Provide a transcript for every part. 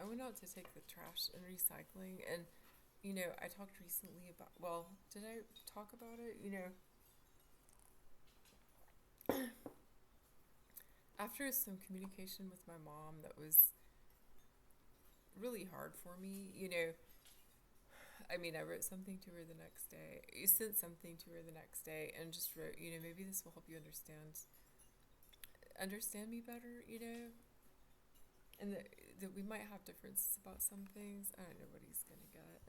I went out to take the trash and recycling, and I talked recently about. Well, did I talk about it? After some communication with my mom that was really hard for me. I mean, I wrote something to her the next day. You sent something to her the next day, and just wrote, maybe this will help you understand me better. And that we might have differences about some things. I don't know what he's gonna get.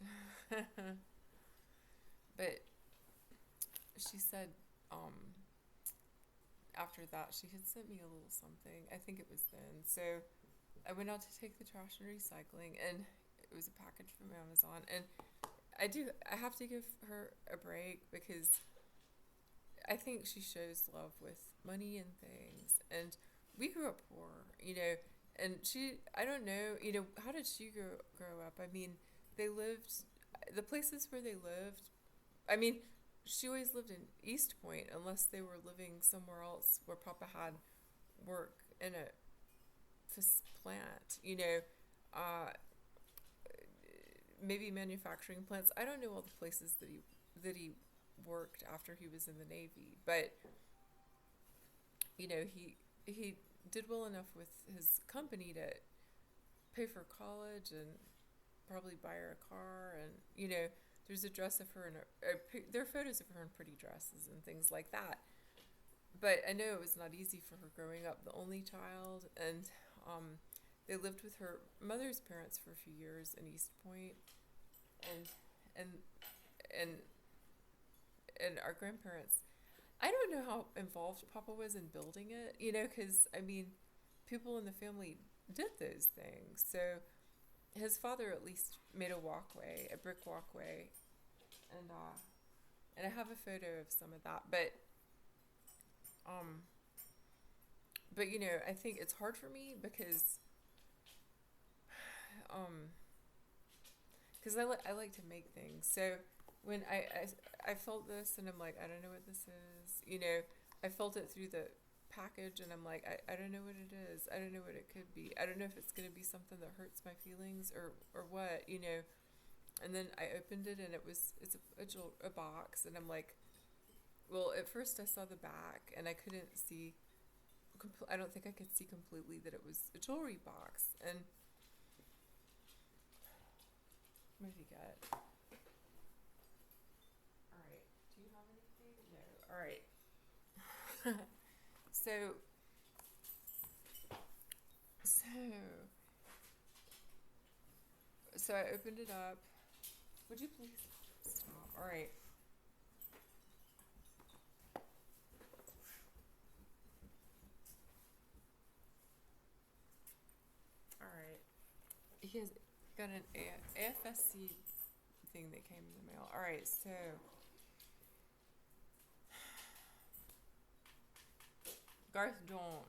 But she said, after that, she had sent me a little something. I think it was then. So I went out to take the trash and recycling, and it was a package from Amazon. And I have to give her a break because I think she shows love with money and things. And we grew up poor, and I don't know, how did she grow up? I mean, the places where they lived, I mean, she always lived in East Point unless they were living somewhere else where Papa had work in a plant, uh, maybe manufacturing plants. I don't know all the places that he worked after he was in the Navy, but he did well enough with his company to pay for college and probably buy her a car. And there's a dress of her there are photos of her in pretty dresses and things like that. But I know it was not easy for her growing up, the only child. And they lived with her mother's parents for a few years in East Point, and and and and our grandparents. I don't know how involved Papa was in building it, because I mean, people in the family did those things. So his father at least made a walkway, a brick walkway, and I have a photo of some of that. Um, but I think it's hard for me um, I like to make things. So when I felt this, and I'm like, I don't know what this is. I felt it through the package, and I'm like, I don't know what it is. I don't know what it could be. I don't know if it's going to be something that hurts my feelings or what. And then I opened it, and it's a box, and I'm like, well, at first I saw the back, and I couldn't see. I don't think I could see completely that it was a jewelry box. And what did he get? All right. Do you have anything? No. All right. So, so, so I opened it up. Would you please stop? All right. All right. He has got an AFSC thing that came in the mail. All right. So, Garth, don't.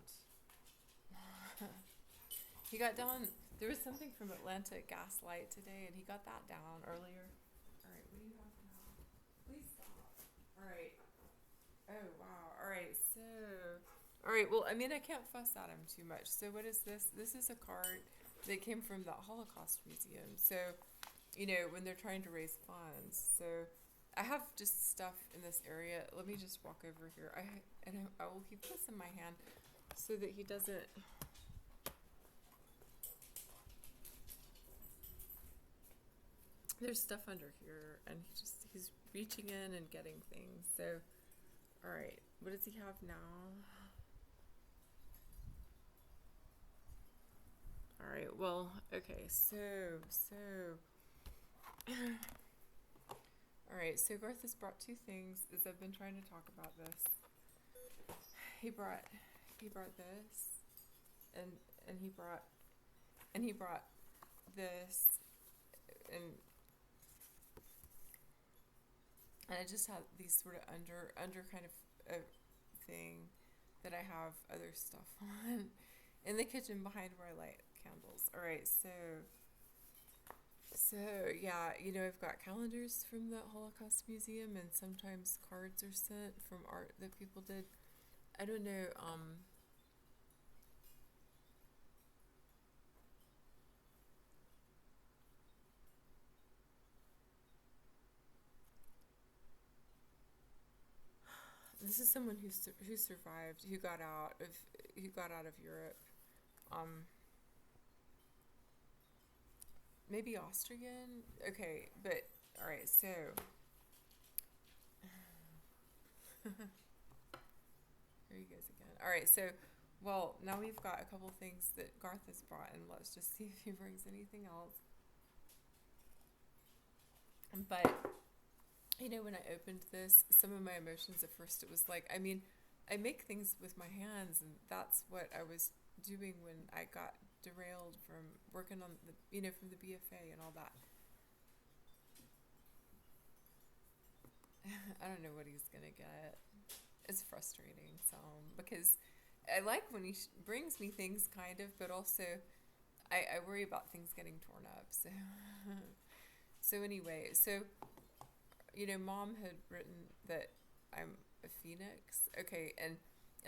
He got down. There was something from Atlantic Gaslight today, and he got that down earlier. All right. What do you have now? Please stop. All right. Oh, wow. All right. So, all right. Well, I mean, I can't fuss at him too much. So, what is this? This is a card that came from the Holocaust Museum. So, when they're trying to raise funds. So, I have just stuff in this area. Let me just walk over here. I will keep this in my hand so that he doesn't. There's stuff under here, and he's reaching in and getting things. So, all right. What does he have now? All right. Well, okay. All right. So Garth has brought two things. As I've been trying to talk about this, he brought this, and and he brought and he brought this, and I just have these sort of under kind of a thing that I have other stuff on in the kitchen behind where I light candles. All right. So yeah, I've got calendars from the Holocaust Museum, and sometimes cards are sent from art that people did. I don't know. This is someone who survived, who got out of Europe. Um, Maybe Austrian. Okay, but all right. So here he goes again. All right. So, well, now we've got a couple things that Garth has brought, and let's just see if he brings anything else. But when I opened this, some of my emotions at first, it was like, I mean, I make things with my hands, and that's what I was doing when I got derailed from working on from the BFA and all that. I don't know what he's gonna get. It's frustrating, because I like when he brings me things, kind of, but also I worry about things getting torn up. So, so anyway, Mom had written that I'm a phoenix. Okay, and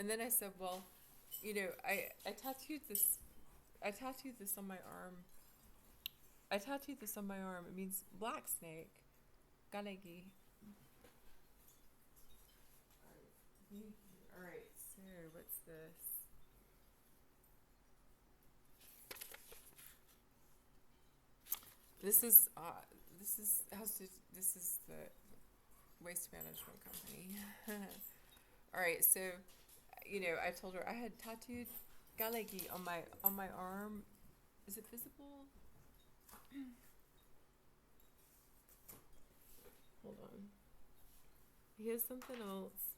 then I said, well, I tattooed this. I tattooed this on my arm. It means black snake, galegi. All right. So what's this? This is the waste management company. All right. So, I told her I had tattooed galegi on my arm. Is it visible? Hold on. Here's something else.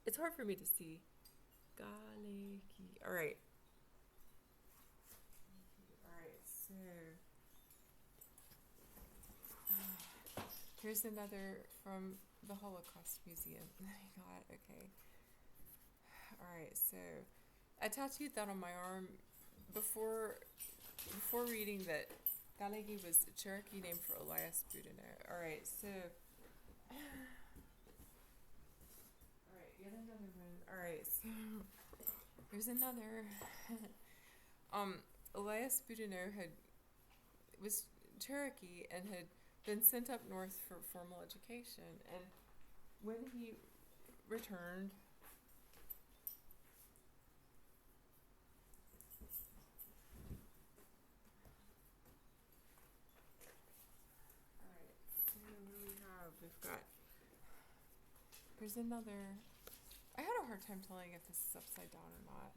It's hard for me to see. Galegi. All right. All right. So here's another from the Holocaust Museum. I got okay. All right. So I tattooed that on my arm before reading that Galegi was a Cherokee name for Elias Boudinot. All right, so yet another one. All right, so here's another. Elias Boudinot was Cherokee and had been sent up north for formal education, and when he returned. We've got. There's another. I had a hard time telling if this is upside down or not.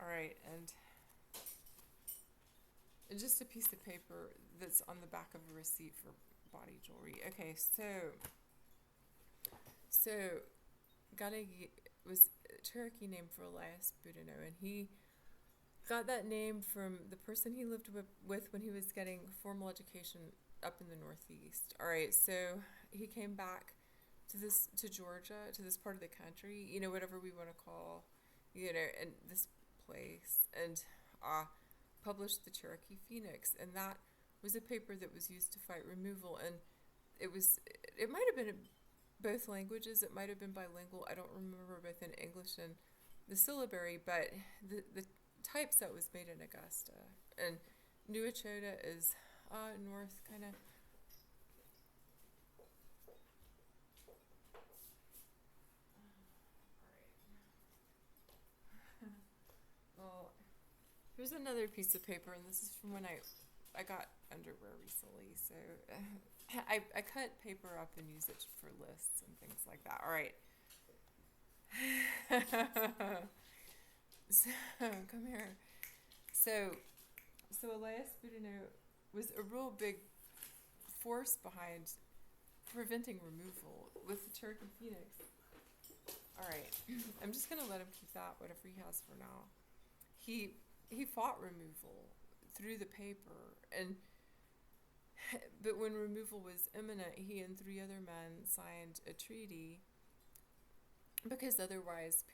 All right, and just a piece of paper that's on the back of a receipt for body jewelry. Okay, so Galegi was a Cherokee name for Elias Boudinot, and he got that name from the person he lived with when he was getting formal education up in the Northeast. All right, so he came back to Georgia, to this part of the country, whatever we want to call, and this place, and published the Cherokee Phoenix, and that was a paper that was used to fight removal, and it might have been in both languages, it might have been bilingual, I don't remember, both in English and the syllabary, but the typeset was made in Augusta, and New Echota is north, kind of. Well, here's another piece of paper, and this is from when I got underwear recently. So I cut paper up and use it for lists and things like that. All right. So come here. So Elias Boudinot was a real big force behind preventing removal with the Cherokee Phoenix. All right, I'm just gonna let him keep that, whatever he has for now. He fought removal through the paper, but when removal was imminent, he and 3 other men signed a treaty, because otherwise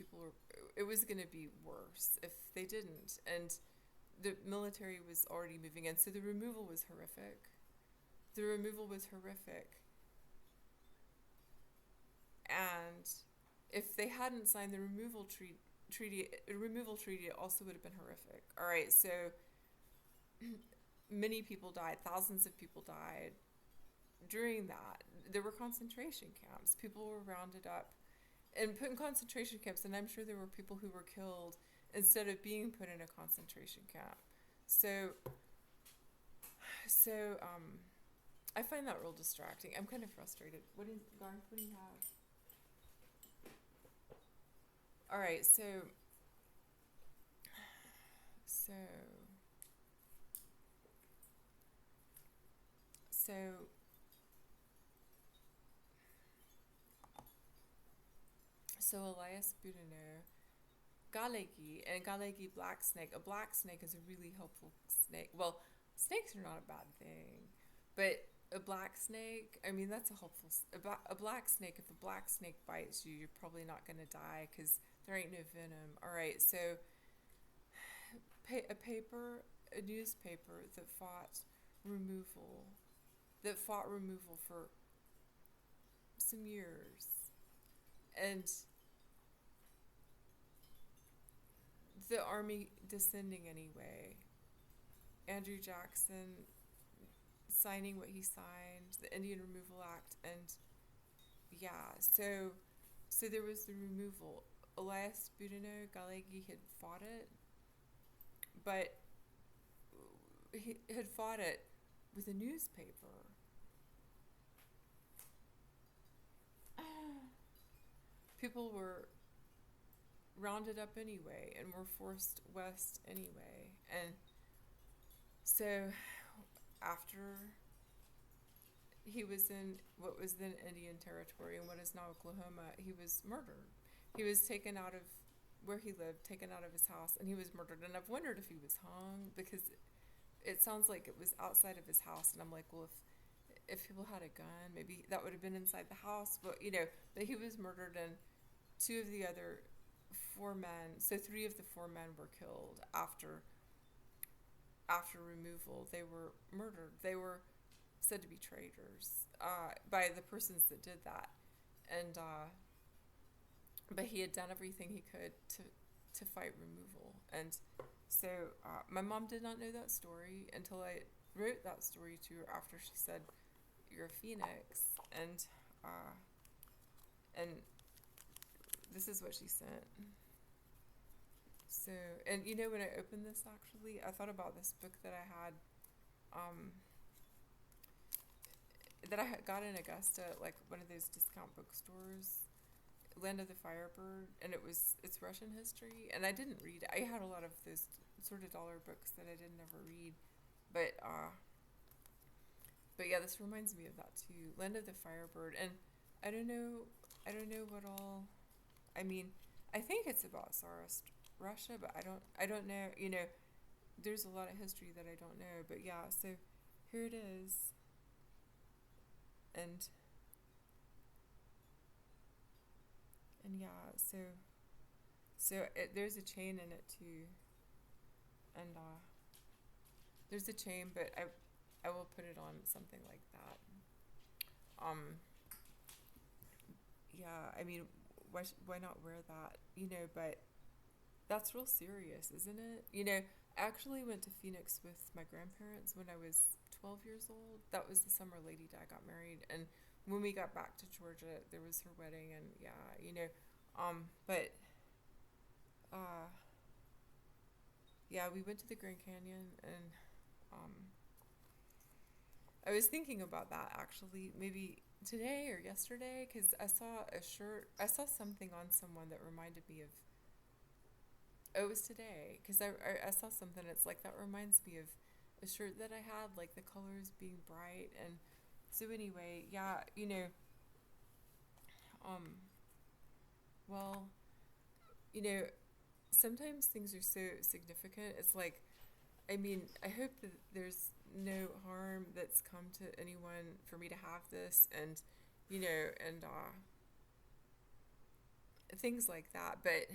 it was going to be worse if they didn't, and the military was already moving in, so the removal was horrific. And if they hadn't signed the removal treaty, it also would have been horrific. All right, so many people died, thousands of people died, during that, there were concentration camps. People were rounded up and put in concentration camps, and I'm sure there were people who were killed instead of being put in a concentration camp. So, I find that real distracting. I'm kind of frustrated. Garth, what do you have? All right, so, so, so Elias Boudinot, Galegi, and Galegi black snake. A black snake is a really helpful snake. Well, snakes are not a bad thing, but a black snake, I mean, that's a helpful. A black snake, if a black snake bites you, you're probably not going to die because there ain't no venom. All right, so a newspaper removal, that fought removal for some years. And the army descending anyway. Andrew Jackson signing what he signed, the Indian Removal Act, and yeah, so there was the removal. Elias Boudinot, Galegi had fought it, but he had fought it with a newspaper. People were rounded up anyway and were forced west anyway. And so after he was in what was then Indian Territory and what is now Oklahoma, he was murdered. He was taken out of where he lived, taken out of his house, and he was murdered. And I've wondered if he was hung because it sounds like it was outside of his house. And I'm like, well, if people had a gun, maybe that would have been inside the house. But, but he was murdered, and two of the other four men, so three of the four men were killed after removal. They were murdered. They were said to be traitors by the persons that did that. And but he had done everything he could to fight removal. And so my mom did not know that story until I wrote that story to her after she said, "You're a phoenix." And this is what she sent. So, and when I opened this, actually, I thought about this book that I had, got in Augusta, like one of those discount bookstores, Land of the Firebird, and it's Russian history, and I didn't read it. I had a lot of those sort of dollar books that I didn't ever read, but yeah, this reminds me of that too, Land of the Firebird, and I don't know what all, I mean, I think it's about Tsarist Russia, but I don't know, there's a lot of history that I don't know, but yeah, so here it is, and yeah, there's a chain in it too, and there's a chain, but I will put it on something like that. Yeah, I mean, why not wear that? But that's real serious, isn't it? I actually went to Phoenix with my grandparents when I was 12 years old. That was the summer Lady Di got married, and when we got back to Georgia, there was her wedding, and yeah, but yeah, we went to the Grand Canyon, and I was thinking about that actually, maybe today or yesterday, because I saw something on someone that reminded me of, it was today, because I saw something, it's like, that reminds me of a shirt that I had, like the colors being bright, and so anyway, yeah, well, sometimes things are so significant, it's like, I mean, I hope that there's no harm that's come to anyone for me to have this, and things like that, but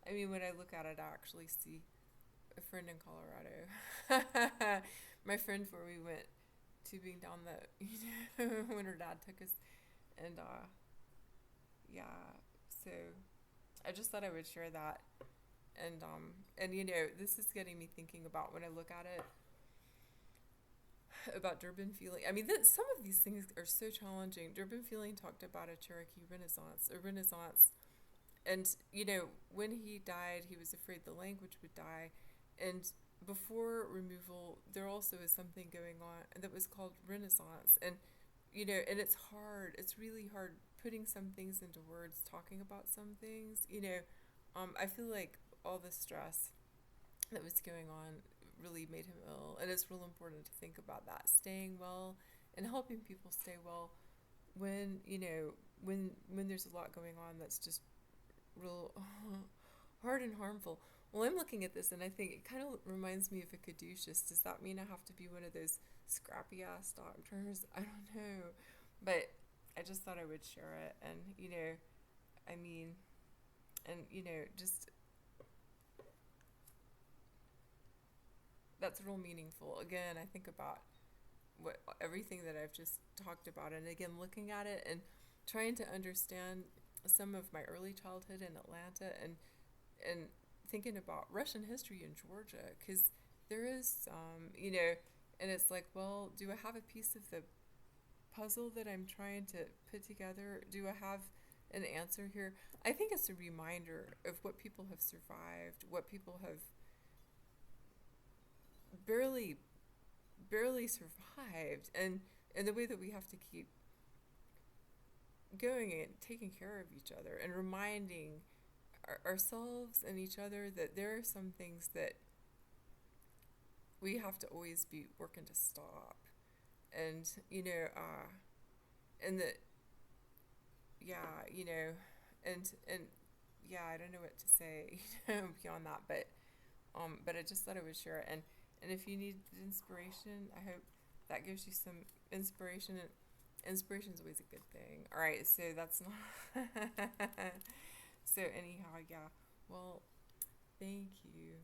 I mean, when I look at it, I actually see a friend in Colorado. My friend, where we went tubing down when her dad took us, and yeah, so I just thought I would share that, and this is getting me thinking about when I look at it. about Durban Feeling. I mean, some of these things are so challenging. Durban Feeling talked about a Cherokee Renaissance, and when he died, he was afraid the language would die, and before removal, there also is something going on that was called Renaissance, and it's hard. It's really hard putting some things into words, talking about some things. I feel like all the stress that was going on really made him ill, and it's real important to think about that, staying well and helping people stay well when when there's a lot going on that's just real hard and harmful. Well, I'm looking at this and I think it kind of reminds me of a caduceus. Does that mean I have to be one of those scrappy ass doctors? I don't know, but I just thought I would share it. And I mean, and just that's real meaningful. Again, I think about what everything that I've just talked about, and again looking at it and trying to understand some of my early childhood in Atlanta, and thinking about Russian history in Georgia, because there is and it's like, well, do I have a piece of the puzzle that I'm trying to put together? Do I have an answer here? I think it's a reminder of what people have survived, what people have barely survived, and the way that we have to keep going and taking care of each other, and reminding ourselves and each other that there are some things that we have to always be working to stop. And and that, yeah, and yeah, I don't know what to say beyond that, but I just thought I would share it. And if you need inspiration, I hope that gives you some inspiration. And inspiration is always a good thing. All right, so that's not. So anyhow, yeah. Well, thank you.